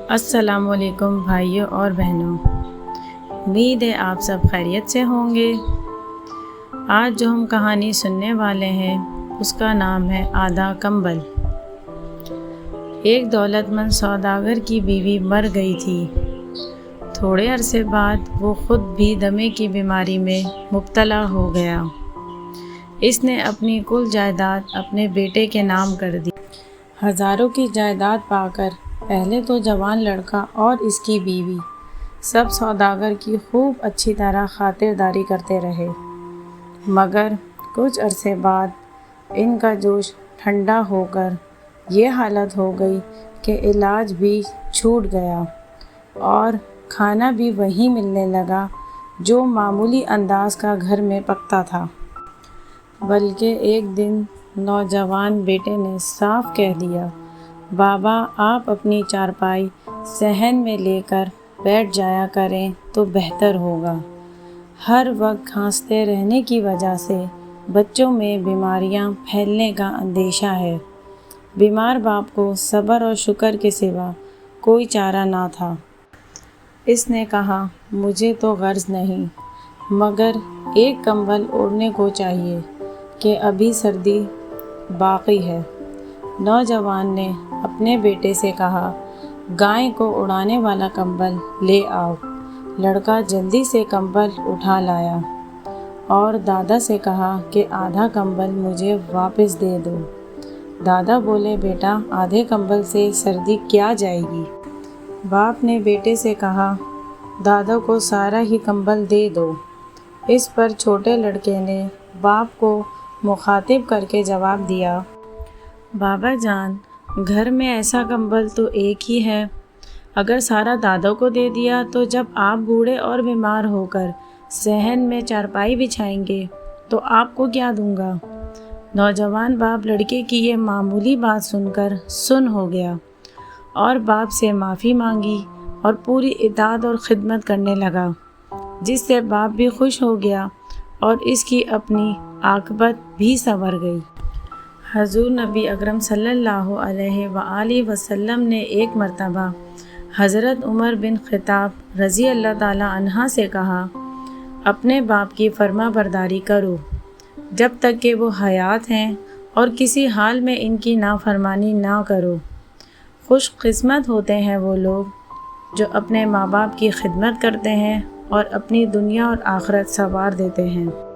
السلام علیکم بھائیوں اور بہنوں، امید ہے آپ سب خیریت سے ہوں گے۔ آج جو ہم کہانی سننے والے ہیں اس کا نام ہے آدھا کمبل۔ ایک دولت مند سوداگر کی بیوی مر گئی تھی۔ تھوڑے عرصے بعد وہ خود بھی دمے کی بیماری میں مبتلا ہو گیا۔ اس نے اپنی کل جائیداد اپنے بیٹے کے نام کر دی۔ ہزاروں کی جائیداد پا کر پہلے تو جوان لڑکا اور اس کی بیوی سب سوداگر کی خوب اچھی طرح خاطرداری کرتے رہے، مگر کچھ عرصے بعد ان کا جوش ٹھنڈا ہو کر یہ حالت ہو گئی کہ علاج بھی چھوٹ گیا اور کھانا بھی وہی ملنے لگا جو معمولی انداز کا گھر میں پکتا تھا۔ بلکہ ایک دن نوجوان بیٹے نے صاف کہہ دیا، بابا آپ اپنی چارپائی صحن میں لے کر بیٹھ جایا کریں تو بہتر ہوگا۔ ہر وقت کھانستے رہنے کی وجہ سے بچوں میں بیماریاں پھیلنے کا اندیشہ ہے۔ بیمار باپ کو صبر اور شکر کے سوا کوئی چارہ نہ تھا۔ اس نے کہا، مجھے تو غرض نہیں، مگر ایک کمبل اوڑھنے کو چاہیے کہ ابھی سردی باقی ہے۔ نوجوان نے اپنے بیٹے سے کہا، گائے کو اڑانے والا کمبل لے آؤ۔ لڑکا جلدی سے کمبل اٹھا لایا اور دادا سے کہا کہ آدھا کمبل مجھے واپس دے دو۔ دادا بولے، بیٹا آدھے کمبل سے سردی کیا جائے گی؟ باپ نے بیٹے سے کہا، دادا کو سارا ہی کمبل دے دو۔ اس پر چھوٹے لڑکے نے باپ کو مخاطب کر کے جواب دیا، بابا جان گھر میں ایسا کمبل تو ایک ہی ہے، اگر سارا دادا کو دے دیا تو جب آپ بوڑھے اور بیمار ہو کر صحن میں چارپائی بچھائیں گے تو آپ کو کیا دوں گا؟ نوجوان باپ لڑکے کی یہ معمولی بات سن کر سن ہو گیا اور باپ سے معافی مانگی اور پوری اطاعت اور خدمت کرنے لگا، جس سے باپ بھی خوش ہو گیا اور اس کی اپنی عاقبت بھی سنور گئی۔ حضور نبی اکرم صلی اللہ علیہ وآلہ وسلم نے ایک مرتبہ حضرت عمر بن خطاب رضی اللہ تعالیٰ عنہ سے کہا، اپنے باپ کی فرما برداری کرو جب تک کہ وہ حیات ہیں اور کسی حال میں ان کی نافرمانی نہ کرو۔ خوش قسمت ہوتے ہیں وہ لوگ جو اپنے ماں باپ کی خدمت کرتے ہیں اور اپنی دنیا اور آخرت سنوار دیتے ہیں۔